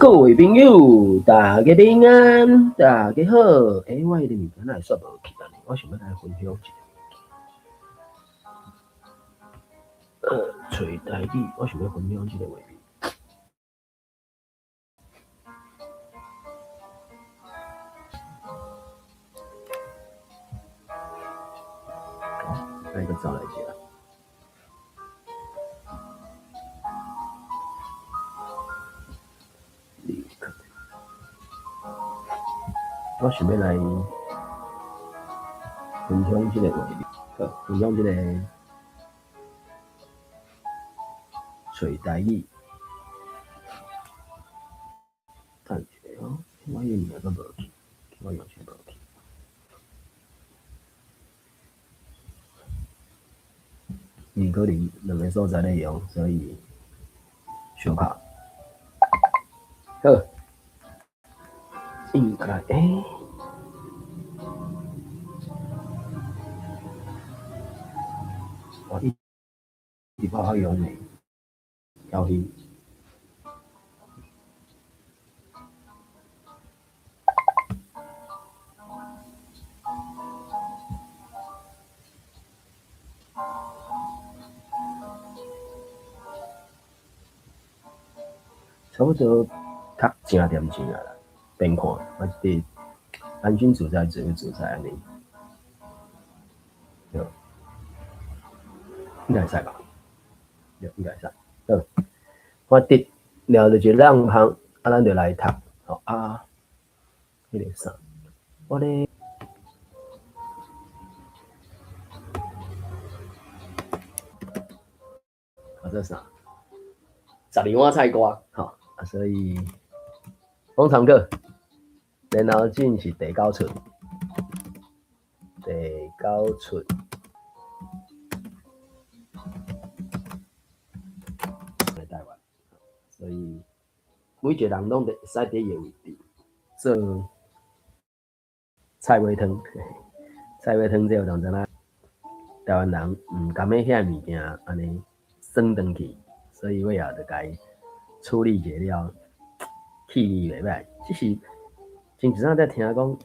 各位朋友，大家平安，大家好。我的物件哪会煞无去安尼？我想要来分享一个，找台语，我想要分享一个画面。来个找来一下。我想要来分享这个画面，分享这个找台语。等一下哦，我的名都无去，我完全无去。因可能两个所在咧用，所以小拍。好，应该我一直不好用呢，要去。差不多读正点钟啊啦，边看我伫安全自在、自由自在安尼，对，应该会使吧？对，应该会使。好，我伫聊着一个人项，咱就来读。好啊，迄个啥，我咧，这啥？12碗菜瓜，吼，所以往常课，然后进是第9出，第9出。来台湾，所以每一个人拢会使伫伊个位置做菜尾汤。菜尾汤这有当知影，台湾人毋甘迄遐物件安尼酸转去，所以尾后就该处理一了，气味袂歹。只是前一阵才听讲，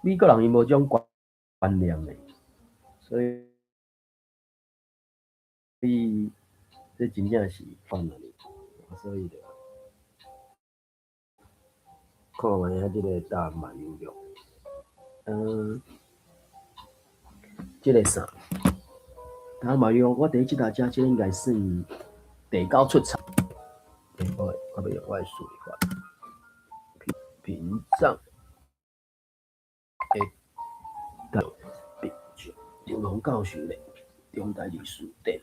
美国人伊无种观念的，所以这真正是犯了你，所以就看完遐即个答案蛮有用。即个啥？答案蛮有用。我第一次食，即个应该算第9出菜。我要用我的数理法屏障到屏障，中龙教授咧，中台历史典。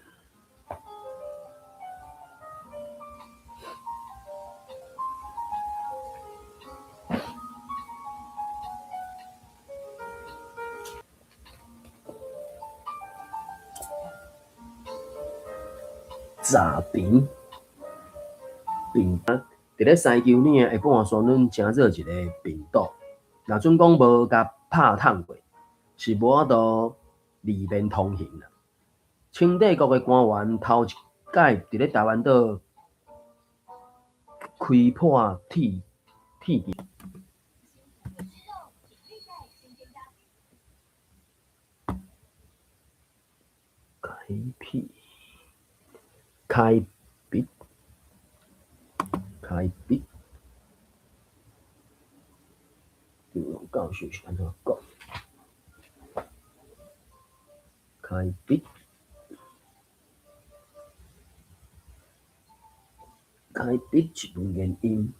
炸平，伫咧西球岭下半山仑真热一个平岛。若准讲无甲拍烫过，是无法度二面通行啦。清帝国的官员头一届伫咧台湾岛开破铁桥，开辟，中龙教授是安怎讲？开辟一文原因。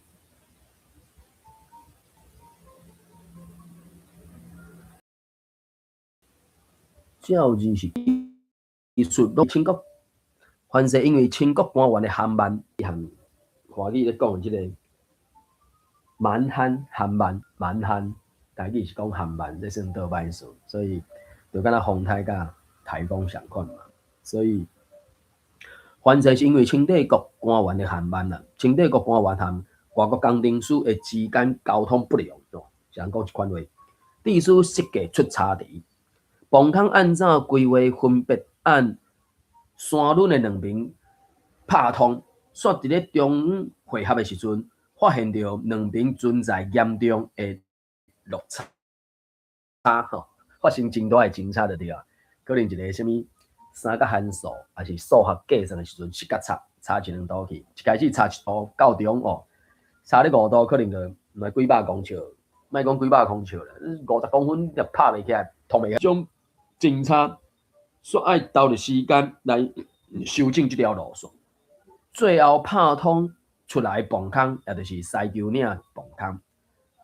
照字是艺术落清国，凡是因为清国官员的含慢，含华语咧讲即个蛮汉含慢，蛮汉台语是讲含慢，这算倒歹数，所以就敢若风台甲台风相款嘛。所以凡是因为清帝国官员的含慢啦，清帝国官员和外国工程师的之间交通不良，是人讲一款话，地师设计出差池。磅通按照规划，分别按山仑的两边拍通，煞伫咧中午会合的时阵，发现到两边存在严重的落差吼，发生真大的争吵就对啊。可能一个什物三角函数，还是数学计算的时阵，七角差一两度去，一开始差一度到中哦，差咧5度，可能就买几百公尺，莫讲几百公尺啦，50公分也拍袂起来，通袂起。种争吵，煞爱投入时间来修正这条路线。最后拍通出来的磅空，也就是西丘岭磅空，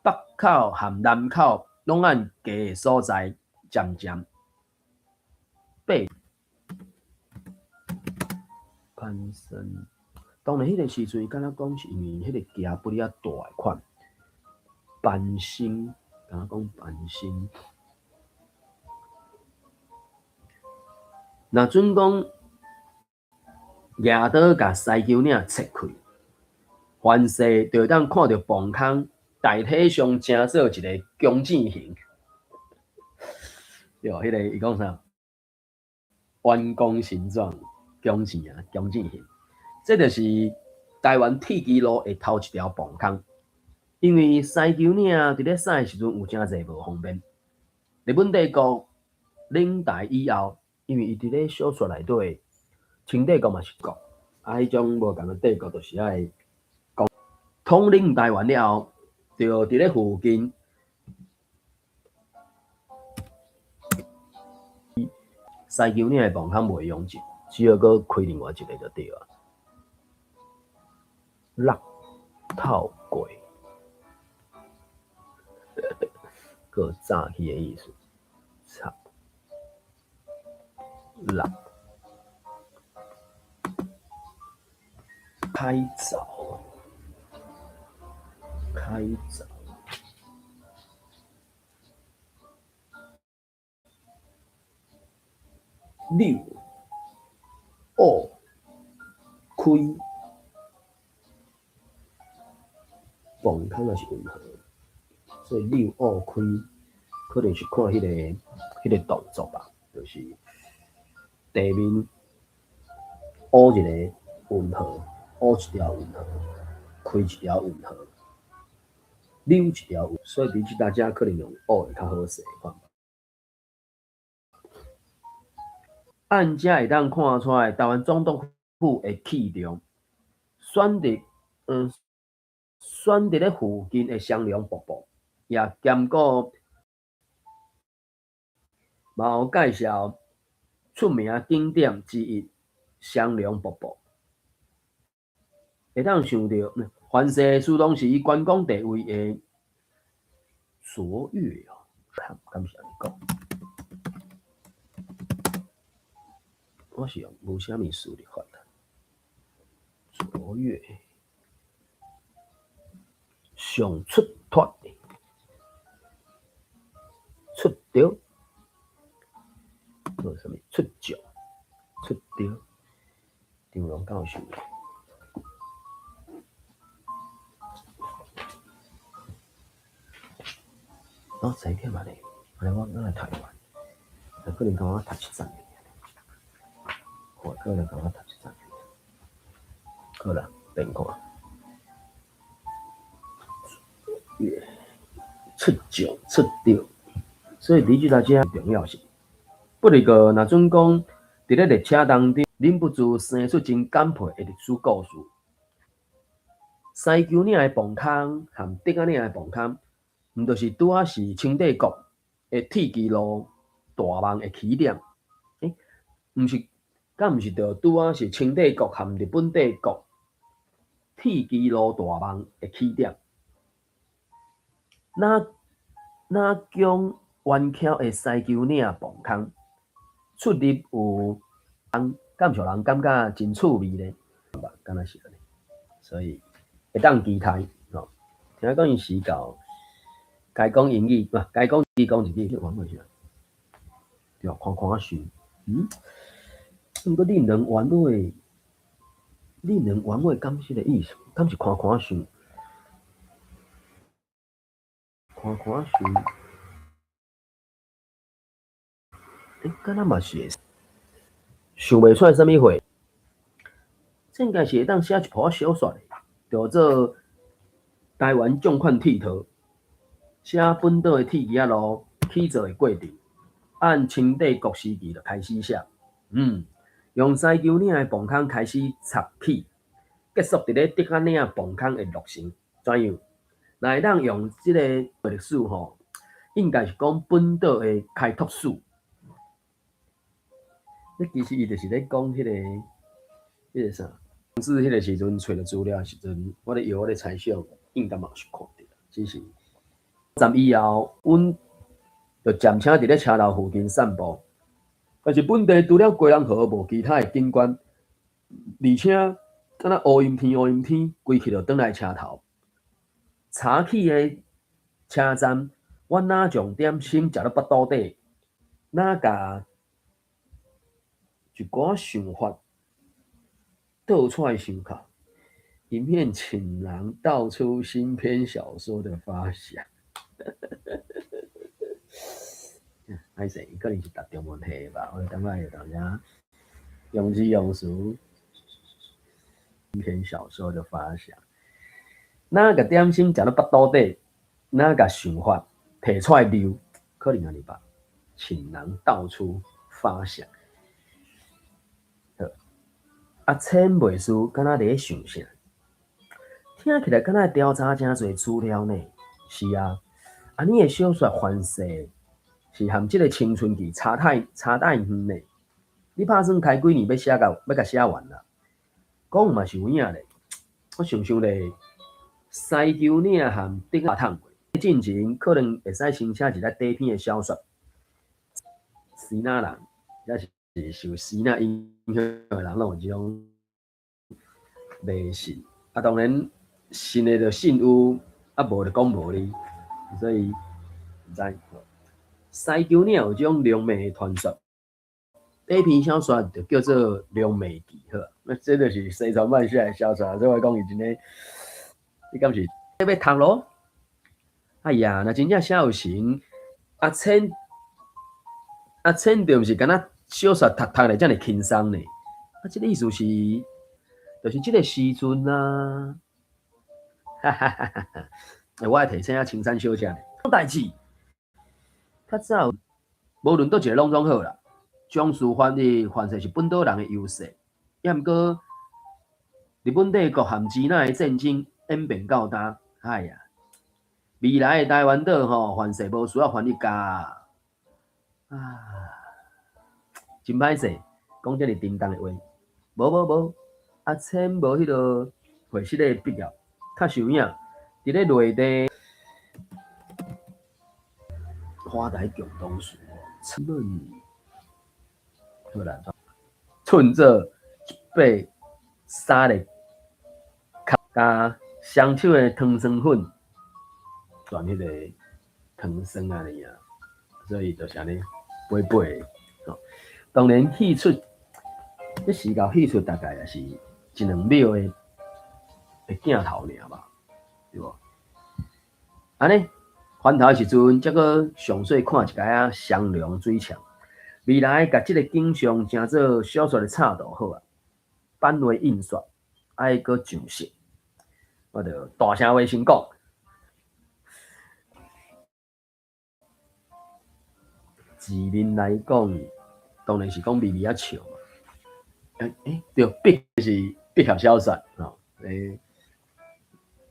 北口和南口拢按家的所在渐渐被攀升。当然，迄个时阵，敢若讲是因为迄个埕不哩啊大诶款，攀升，敢若讲攀升。若准讲亚岛甲西丘岭拆开，凡世就当看到磅空大体上成做一个弓箭形。对，迄个伊讲啥？弯弓形状弓箭啊，弓箭形。这就是台湾铁基路的头一条磅空。因为西丘岭伫咧驶的时阵有真侪无方便。日本帝国领台以后，因为伊伫咧小说内底，清帝国嘛是国，迄种无共个帝国就是爱统领台湾了后，就伫咧附近。西丘岭的磅空袂用尽，只要搁开另外一个就对啊。落套柜，个早起的意思。插落开凿，开凿。六开，磅空也是温和，所以六开可能是看迄个动作吧，就是地面凹一个温和，凹一条温和，开一条温和，溜一条温和，所以比起大家可能用凹会较好势看法。按遮会当看出来，台湾总督府的气重，选伫咧附近的双龙瀑布，也兼顾嘛有介绍出名景点之一双龙瀑布。会当想到，凡是苏东时观光地位的卓越哦，敢是安尼讲？我是用无虾米数理法的卓越。上出脱的出着，做什么出奖出着，张龙教授。知点嘛咧，我来台湾，可能讲我读13年，可能讲我读13年，好啦，变看。出奖出着，所以理解大家重要性。不如个若准讲，伫咧列车当中，忍不住生出真感佩的历史故事。西丘岭的磅空和竹仔岭的磅空，毋就是拄仔是清帝国的铁基路大梦的起点？毋是，敢毋是着拄仔是清帝国和日本帝国铁基路大梦的起点？那将弯巧的西丘岭磅空出入有敢有人感觉真趣味呢？敢若是安尼，所以会当期待吼。听讲伊时到，该讲英语，该讲伊讲日语，玩过去啊？对，看看选，毋过令人玩味，敢是个意思？敢是看看选？看看选，敢若嘛是会，想袂出来啥物货。这应该是会当写一部小说的，叫做台湾状况剃头，写本岛的铁骑路起造的过程，按清帝国时期就开始写。用西丘岭的磅空开始插起，结束伫咧竹仔岭磅空的落成。怎样？那会当用即个历史吼，应该是讲本岛的开拓史。其实伊就是咧讲迄个啥，是迄个时阵找着资料的时阵，我咧摇我咧猜想，应该嘛是看到，只是站以后，阮就暂且伫咧车头附近散步。但是本地除了归人河无其他的景观，而且敢若乌阴天，规气就转来车头。早起的车站，我哪将点心食到腹肚底，哪甲一寡想法倒出来想看，一面请郎道出新篇小说的发想。歹势，可能是答中文题吧，我感觉有当下用字用词，新篇小说的发想。哪个点心食到腹肚底，哪个想法提出来溜，可能安尼吧。请人道出发想。千袂输，敢若伫想啥？听起来敢若调查真侪资料呢。是啊，你的小说范式是和即个青春期差太远呢。你打算开几年要甲写完啦？讲嘛是有影咧。我想咧，西丘岭和竹仔桶进前可能会使先写一个短篇的小说。西那人，也是受西那影响的人，拢有即种迷信。当然信的就信有，无就讲无哩。所以唔知西丘岭有种龙媚的传说，短篇小说就叫做《龙媚记》好，那这就是西川漫写的小说，所以我讲伊真诶，你敢是要读咯？哎呀，那真正写有成，阿千就毋是敢若小说读咧遮尔轻松呢。即个意思是，就是即个时阵啊，哈哈哈哈哈！我爱提醒下青山小姐呢，代志较早无论倒一个拢总好啦。将士翻译反正是本岛人的优势，也毋过日本帝国和支那的战争演变到大，哎呀，未来的台湾岛吼，凡事无需要翻译家真歹势，讲遮尔叮当的话，无，千无迄个会室的毕业，较受影，伫咧内地花台共同事，好啦，剩做被沙咧，加双手的糖酸粉，转迄个糖酸安尼啊，所以就是安尼飞。当然戏出，这时候戏出大概也是一两秒的镜头尔吧，对无？安尼翻头的时阵，则个详细看一下啊，双龙水墙。未来甲即个景象成做小说的插图好啊，版画印刷爱搁上色，我着大声话先讲。字面来讲，当然是讲微微啊笑嘛。对，是笔合小说吼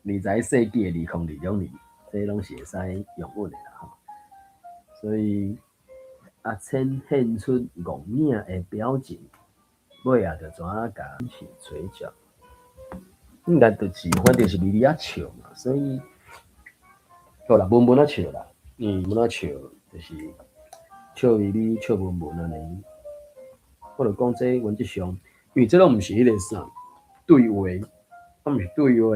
，20世纪的2020年，这拢是会使用稳的啦吼。所以阿千现出戆影的表情，尾啊就怎啊甲起嘴角，应该就是反正是微微啊笑嘛，所以好啦，文啊笑啦，文啊笑就是笑微微笑文安尼。我就讲这原则上，因为这拢毋是迄个啥对话，毋是对话，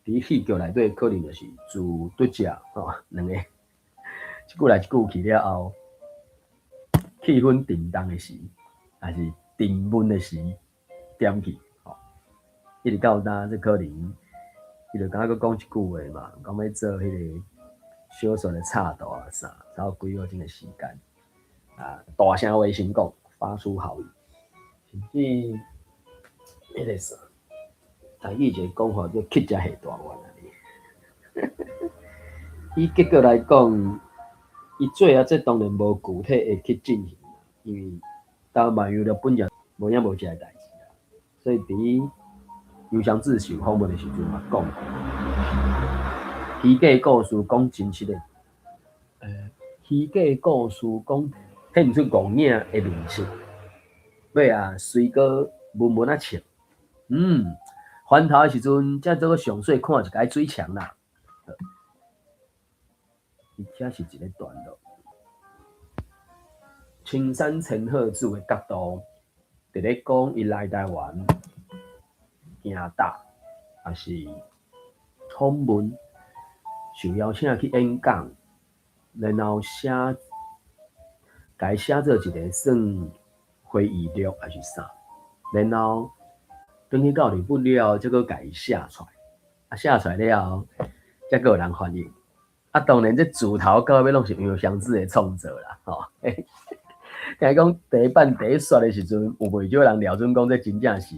伫戏剧内底可能就是自对者吼，两个一句来一句去了后，气氛震动的时，还是沉闷的时，点去吼，一直到呾这可能，伊就敢搁讲一句话嘛，讲要做迄个小说的插图啊啥，差不多几个钟的时间大声话先讲。发出好意，甚至迄个啥，台语一个讲法叫乞食下大碗啊！以结果来讲，伊做啊，这当然无具体会去进行，因为台湾漫游了本来无影无这个代志啊，所以伫游湘志受访问的时阵嘛讲，虚假故事讲真实的，虚假故事讲睇唔出戆影的面色，尾啊随个文文啊笑，翻头的时阵，才做个上水看一个水墙啦，而且是一个段落。青山陈鹤柱的角度，伫咧讲伊来台湾行大，也是访问，受邀请去演讲，然后改写做一个算回忆录还是啥，然后等去到日本了，再个改写出来，写出来了后，才个有人欢迎。当然这自头到尾拢是游湘志的创作啦，吼。听讲第一版第一刷的时阵，有袂少人廖准讲，这真正是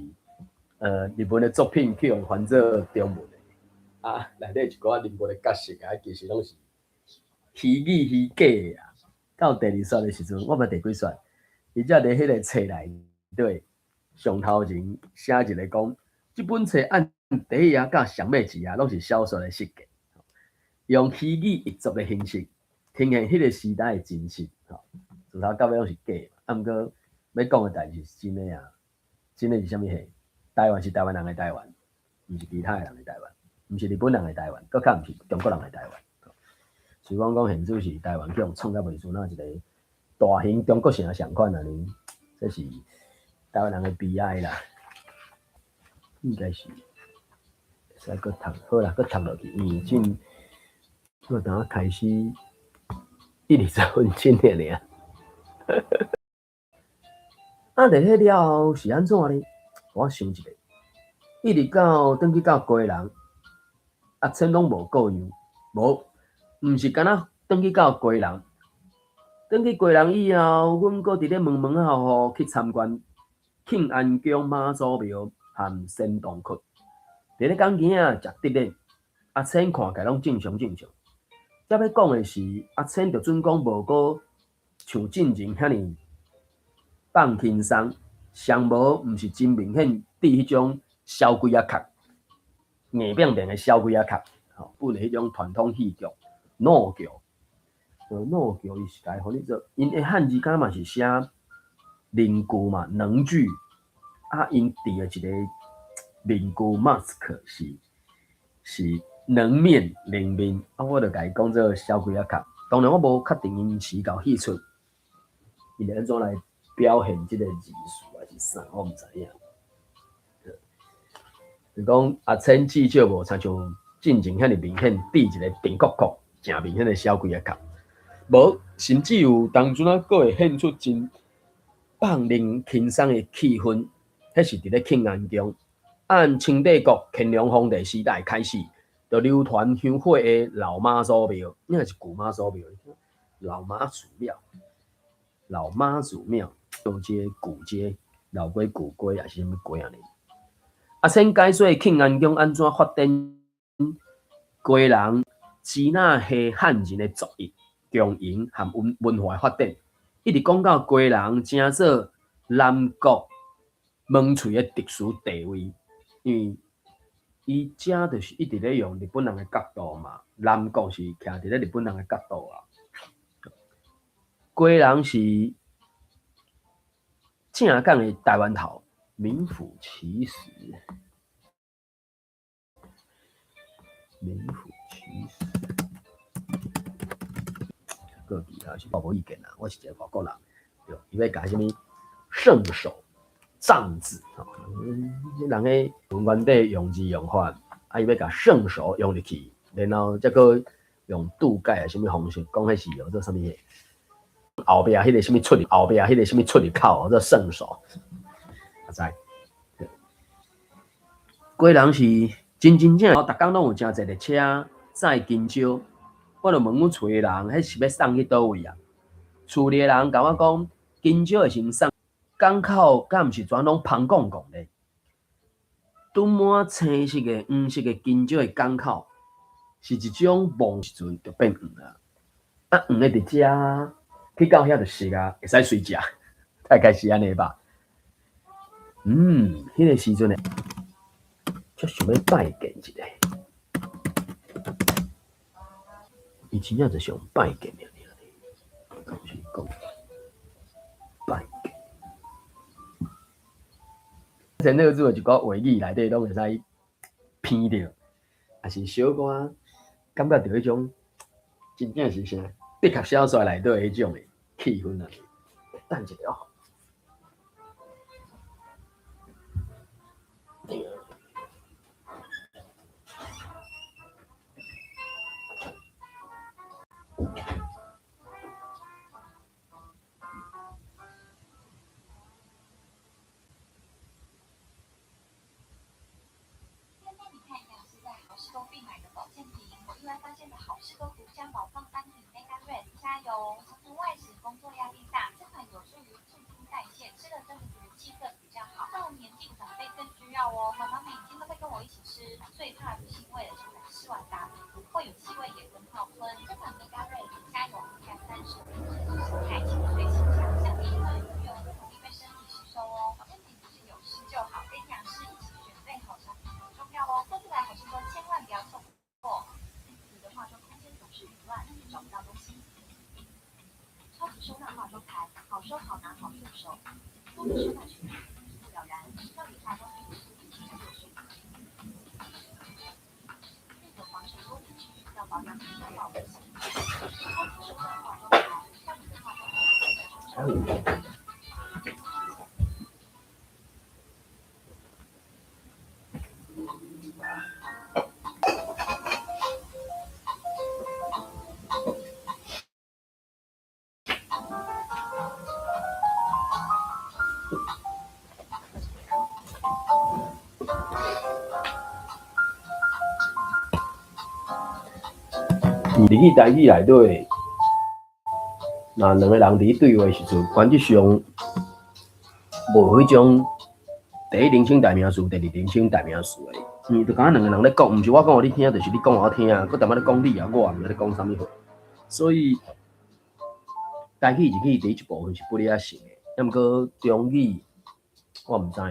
日本的作品去用翻做中文的内底一寡日本的角色其实拢是虚拟虚假的啊。到第二刷的时阵，我捌第几刷，伊才伫迄个册内底上头前写一个讲，这本册按第一页甲上尾一页拢是小说的设计，用虚拟译作的形式呈现迄个时代的真实。自头到尾拢是假嘛，毋过要讲的代志是真的啊，真的是啥物戏？台湾是台湾人的台湾，毋是其他的人的台湾，毋是日本人的台湾，搁较毋是中国人的台湾。所以讲现在是台湾叫创甲袂出那一个大型中国城的相款啊，这是台湾人的悲哀啦。应该是，使搁读好啦，搁读落去，因为真我等下开始1:20分钟尔。伫迄了后是安怎呢？我想一下，一直到转去到归人，千拢无过样，毋是干那转去到归人，转去归人以后，阮搁伫咧门后去参观庆安宫妈祖庙和仙洞窟，伫咧讲囝仔食得咧，千看起来拢正常。则要讲的是，千就准讲无过像进前遐尼放轻松，上无毋是真明显伫迄种小鬼仔壳，硬扁扁的小鬼仔壳，本迄种传统戏剧弩剧，弩剧伊是该互你做，因的汉字敢嘛是写邻居嘛，能剧因伫的一个邻居 mask 是能面灵面，我就甲伊讲做小鬼仔壳。当然我无确定因是到戏出，伊是安怎来表现即个艺术还是啥，我毋知影。就讲千至少无参像进前遐尼明显滴一个平角角，正明显的小鬼仔壳，无甚至有当阵佫会显出真放令轻松的气氛。迄是伫咧庆安宫，按清帝国乾隆皇帝时代开始，就流传香火的老妈祖庙，应该是古妈祖庙，老妈祖庙，旧街、古街、老街、古街，还是啥物街安尼？先解说庆安宫安怎发展街人支那系汉人的族裔、共赢和文化发展，一直讲到街人正做南国门喙的特殊地位，因为伊正就是一直咧用日本人的角度嘛，南国是徛伫咧日本人的角度啊，街人是正港的台湾头，名副其实。个其他是无意见啦，我是一个外国人，对，伊要改什么圣手杖子，人诶原底用字用法，伊要甲圣手用入去，然后再个用镀钙啊什么方式，讲迄是做什么嘢？后壁迄个什么出入，后壁迄个什么出入口，做圣手，知？贵人是真正，逐工拢有真侪列车载金蕉。我就问阮厝诶人，迄是要送去倒位啊？厝里诶人甲我讲，金蕉会先送港口，敢毋是全拢芳公公咧？拄满青色诶、黄色诶金蕉诶港口，是一种梦时阵就变黄啊。啊，黄的伫遮啊，去到遐就熟啊，会使随食，大概是安尼吧。迄个时阵呢，就想要拜见一下。伊真正就想拜见尔尔，讲是讲拜见。前头做一个话语内底，拢会使偏着，也是小可感觉到迄种真正是啥，的确小说内底迄种诶气氛啊。等一下哦。伫去台语内底，那两个人伫对话时阵，原则上无迄种第一人称代名词、第二人称代名词诶。就敢两个人咧讲，毋是我讲互你听，就是你讲互我听，佮淡仔咧讲你啊，我毋知咧讲啥物货。所以台语、日语第一部分是不离啊成诶，抑毋过中语我毋知，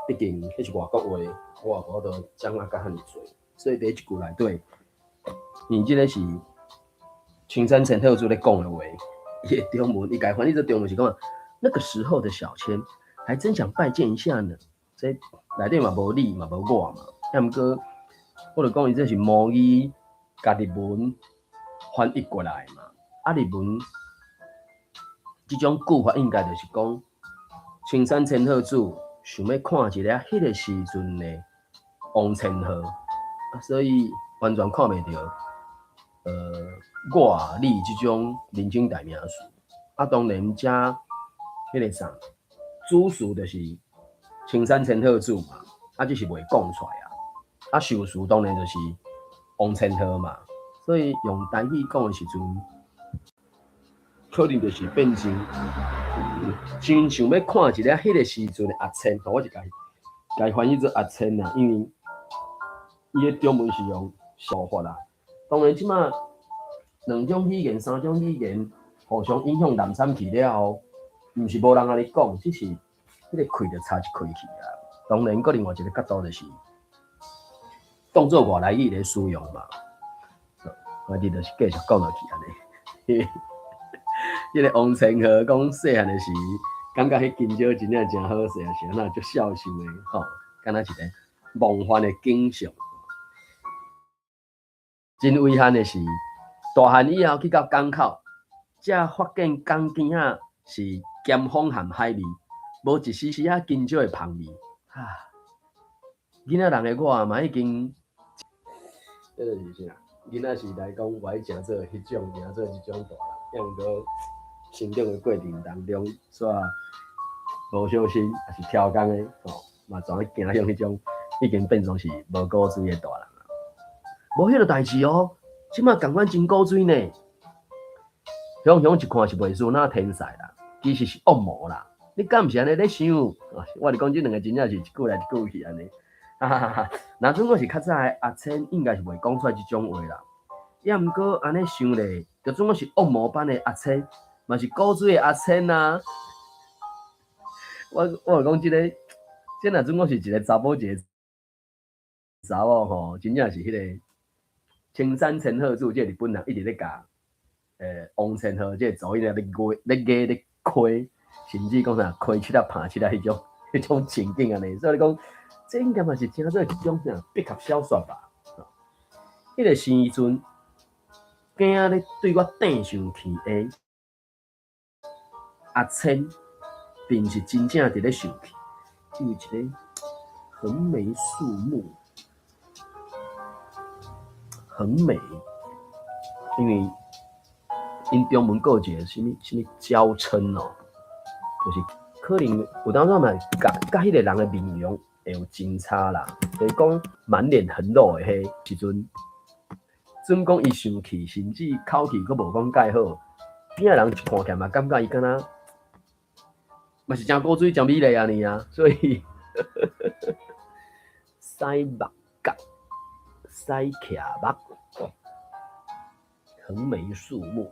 毕竟迄是外国话，我也无法度掌握甲遐尼济，所以第一句内底。即个是青山陈特助咧讲的话，伊的中文，伊家翻译做中文是讲，那个时候的小千还真想拜见一下呢。这内底嘛无你嘛无我嘛，要毋过我就讲伊这是母语甲日文翻译过来嘛。啊，日文即种句法应该就是讲，青山陈特助想要看一下迄个时阵的王千鹤，所以完全看袂到。我、你即种人称代名词，当然遮迄个啥，主事就是青山陈特助嘛，只是袂讲出来受事当然就是王千鹤嘛，所以用台语讲的时阵，可能就是变成真想要看一下迄个时阵的阿千，我是该翻译做阿千啦，因为伊的中文是用说法啦。当然，即马两种语言、三种语言互相影响南山去了后，毋是无人安尼讲，只是迄个开就差一开去啊。当然，搁另外一个角度就是当做外来语来使用嘛。我哋就是继续讲落去安尼。迄个王千鹤讲细汉的时，感觉迄金蕉真正真好势啊，是安那足孝顺的吼，敢若一个梦幻的景象。真遗憾的是，大汉以后去到港口，才发现港边仔是咸丰含海味，无一丝丝金蕉的香味。囡仔人的我嘛已经，迄个是啥？囡仔时代讲，我食做迄种，食做即种大人，抑毋过成长的过程当中，煞无小心，也是挑工的嘛全行向迄种，已经变成是无骨水的大人。无迄个代志哦，即马共款真古水呢。雄雄一看是袂输那天才啦，其实是恶魔啦。你敢毋是安尼咧想？我是讲即两个真正是一句来一句去安尼。哈哈哈！若准我是较早的阿千，应该是袂讲出来即种话啦。也毋过安尼想咧，就准我是恶魔版的阿千，嘛是古水的阿千啊。我讲即、个，即若准我是一个查甫一个查某吼，真正是迄个青山陈贺柱，即个日本人一直咧教，王千鹤即个走音咧咧开，甚至讲啥开七啊、拍七啊迄种情景安尼，所以你讲，这应该嘛是听做一种啥笔合小说吧？迄、个时阵，囝咧对我顶上去的阿千，并是真正伫咧上去，因为一个横眉竖目。很美，因为因中文有一个什么娇嗔哦，就是可能有当时嘛，甲迄个人的面容会有真差啦。就是讲满脸横肉的迄时阵，准讲伊生气，甚至口气佫无讲介好，边仔人一看起来嘛，感觉伊敢若嘛是真古水、真美丽安尼啊，所以腮目角、腮徛目。横眉竖目，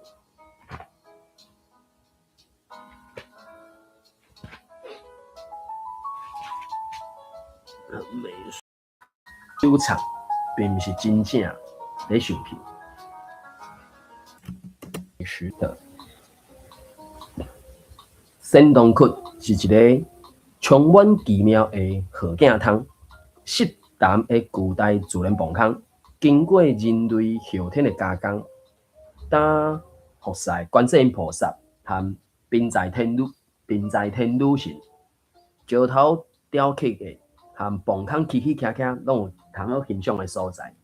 横眉修长，并毋是真正咧上去。是的，仙洞窟是一个充满奇妙的好景汤，适谈的古代自然磅空，经过人类后天的加工。当佛赛观世音菩萨和宾在天女神石头雕刻的和磅空起起徛徛，拢有通好欣赏的所在。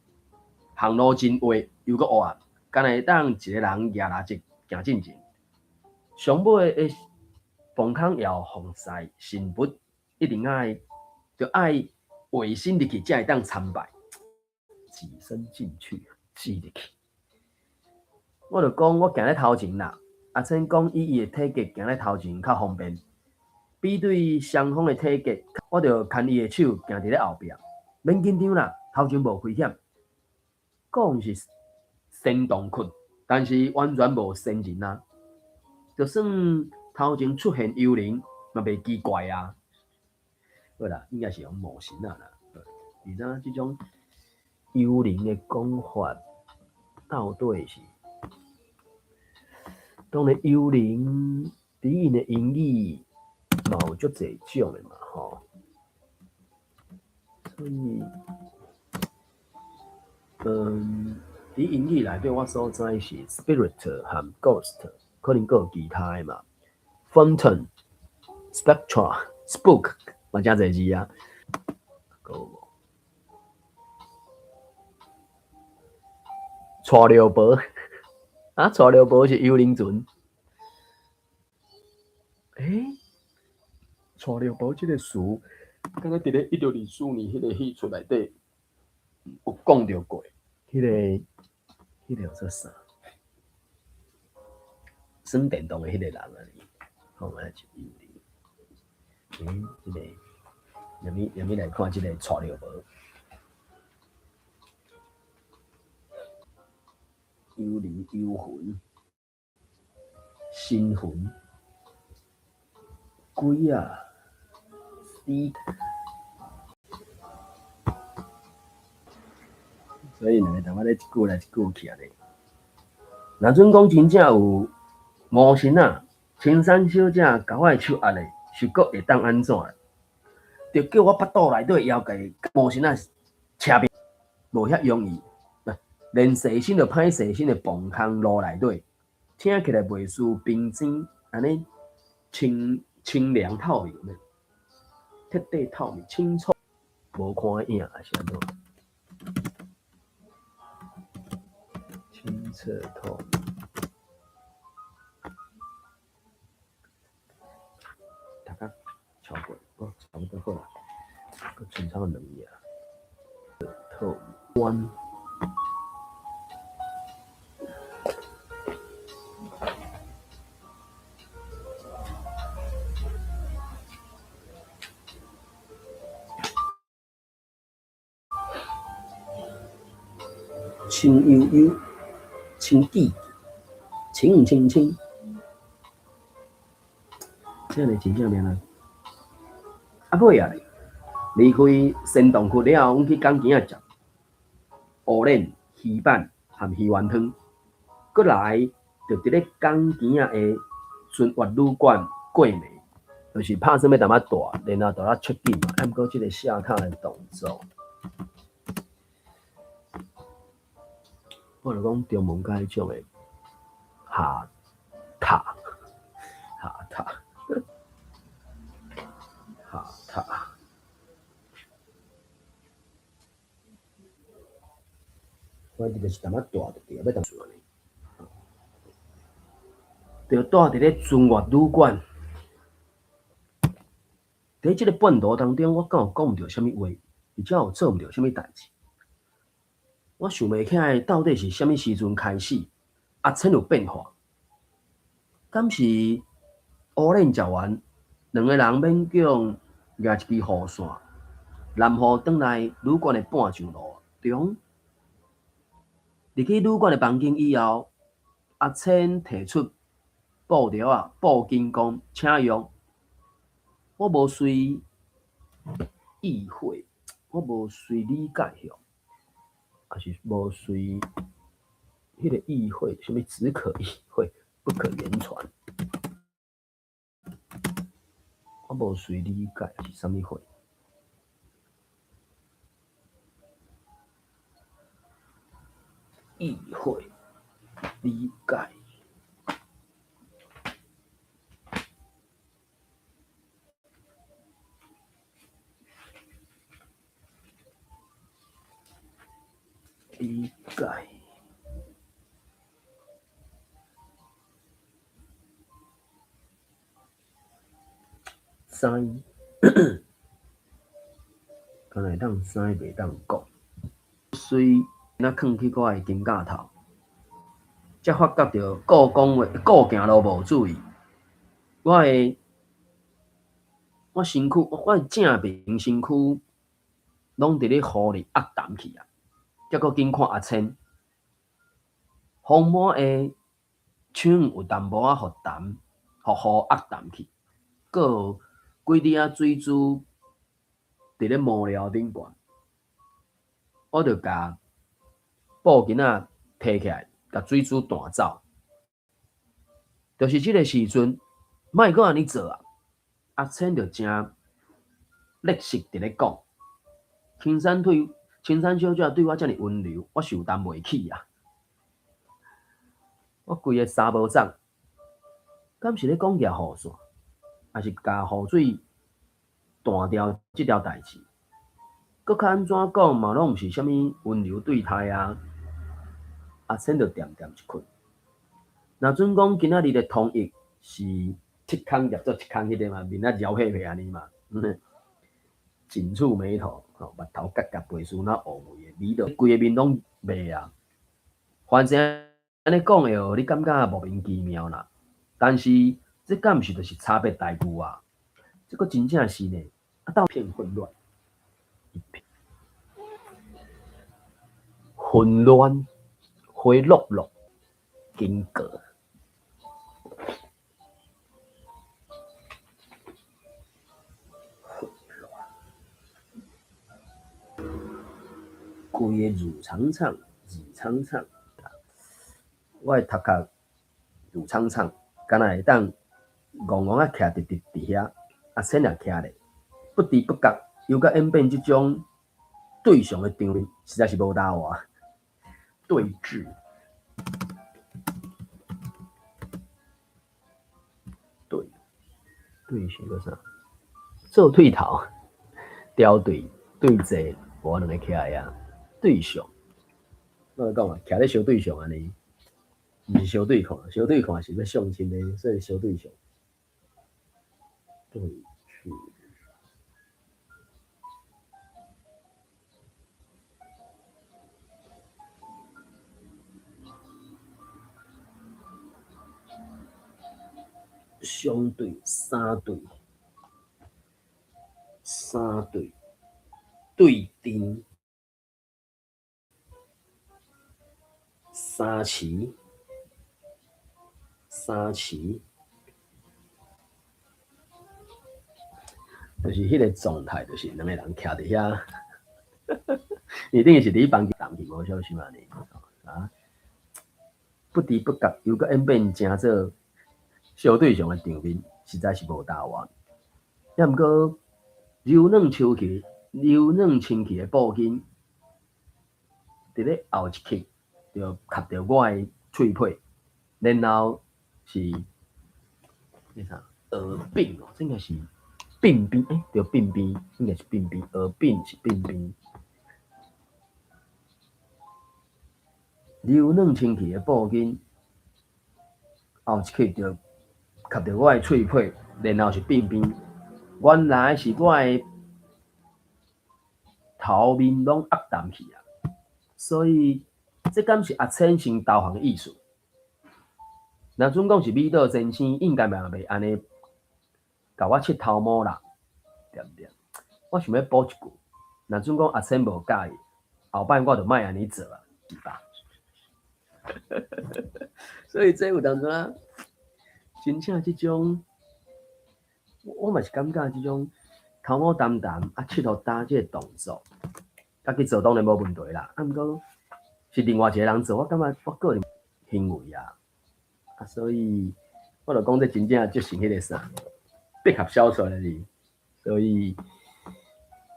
行路真滑又阁滑，敢会当一个人举垃圾行进前。上尾的磅空要防晒神佛，一定爱画身入去才会当参拜，挤身进去，挤入去。我就讲，我行咧头前啦。阿珍讲，伊的体格行咧头前较方便，比对双方的体格，我就牵伊的手行伫咧后壁，免紧张啦，头前无危险。讲是仙洞窟，但是完全无仙人啊。就算头前出现幽灵，嘛袂奇怪啊。对啦，应该是用魔神啊啦。而且这种幽灵的讲法，到底是？当然，幽灵伫因的英语嘛有足侪种的嘛，吼。所以，伫英语内底我所知是 spirit 和 ghost， 可能佫有其他的嘛。Phantom、spectra、spook 嘛真侪字啊。带着婆啊，带着婆是幽灵船。带着婆这个词，敢若伫咧1924年迄个戏出内底有讲到过。迄个叫做啥？耍电动的迄个人啊，好，我来一幽灵。这个，让咪来看这个带着婆。幽灵、幽魂、神魂、鬼啊、死，所以两个台湾咧一句来一句去啊咧。若准讲真正有魔神啊，青山小姐甲我的手压咧，是阁会当安怎？着叫我腹肚内底枵家魔神啊车边，无遐容易。连细身就歹细身的磅空路内底，听起来袂输冰晶安尼清凉透明的，彻底透明清楚，无看影还是安怎？清澈透明。大家超过哦，差不多好啦，佮剩差2页，透明。青悠悠，青记，青青青，这样的真正名啊！啊尾啊，离开仙洞区了后，阮去港墘仔食乌莲、鱼板含鱼丸汤，过来就伫咧港墘仔的尊悦旅馆过暝，就是拍算要淡仔大，然后就咧出境嘛。毋过即个下榻的动作，我就讲中文甲迄种的下榻，下榻，下榻。我伫就是淡仔大就对，要淡住安尼，就住伫咧尊悦旅馆。伫即个半途当中，我敢有讲毋着啥物话，而且有做毋着啥物代志。我想袂起来到底是啥物时阵开始，阿千有变化。敢是乌莲食完，两个人勉强举一支雨伞，南雨转来旅馆的半上路中，入去旅馆的房间以后，阿千摕出布条啊，布巾讲请用。我无随意会，我无随理解哟，还是无随迄个意会，什么只可意会，不可言传。我无随理解是啥物会？意会、理解。理解，知，敢会当知袂当讲，随那囥去我的金架头，才发觉到顾讲话、顾行路无注意，我身躯，我正面身躯拢伫咧雨里压淡去啊！结果紧看阿千，风满的手有淡薄仔互淡，互雨压淡去，阁有几滴仔水珠伫咧毛料顶悬，我就甲布巾仔摕起来，甲水珠弹走。就是即个时阵，莫阁安尼做啊！阿千就真热实伫咧讲，青山小姐对我遮尔温柔，我受担袂起啊！我规个沙无掌，敢是咧讲掠雨伞，还是甲雨水断掉即条代志？搁较安怎讲嘛，拢毋是啥物温柔对待啊！阿千就点点一困。若准讲今仔日的通译是七空入做七空迄个嘛，面仔焦黑黑安尼嘛，紧蹙眉头，目头夹夹背书，那乌眉的，味道规个面拢袂啊。反正安尼讲的哦，你感觉莫名其妙啦。但是这敢毋是就是差别待遇啊？这个真正是呢，到片混乱，混乱，花落落，经过。规个如苍苍，我的头壳如苍苍，敢若会当戆戆啊徛直直伫遐，啊先也徛咧，不知不觉又甲演变即种对象的场面，实在是无搭话。对峙，对是个啥？做对头，调对坐，无两个徛啊，对象。我讲啊，徛咧相对象安尼，毋是相对看，相对看是要相亲的，所以相对象。对峙，相对，三对，对阵，三旗，就是迄个状态，就是两个人徛伫遐，一定是伫房间谈天无小心安尼啊，不知不觉又搁演变成做小对象的场面，实在是无搭完。也毋过柔软清气的布巾，伫咧后一刻就夹着我的喙皮，然后是那啥耳鬓哦，这应该是鬓边，对鬓边，应该是鬓边，耳鬓是鬓边。柔软清气的布巾，后一刻就夹着我的喙皮，然后是鬓边。原来是我的头面拢压淡去啊，所以这敢是阿千先导航的意思。若准讲是美岛先生，应该嘛袂安尼甲我切头毛啦，对不对？我想要补一句，若准讲阿千无介意，后摆我就莫安尼做啊，是吧？所以这有当阵啊，真正这种，我嘛是感觉这种头毛淡淡啊，切互打这个动作，家己做当然无问题啦。啊，毋过是另外一个人做，我感觉我个人行为啊，所以我就讲这真正就是迄个啥，百合小说哩。所以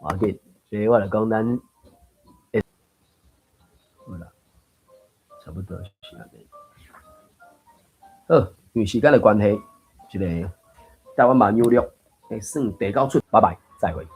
我紧，所以我就讲咱，好啦，差不多是安尼。好，因为时间的关系，这个台湾慢悠悠，算第9出，拜拜，再会。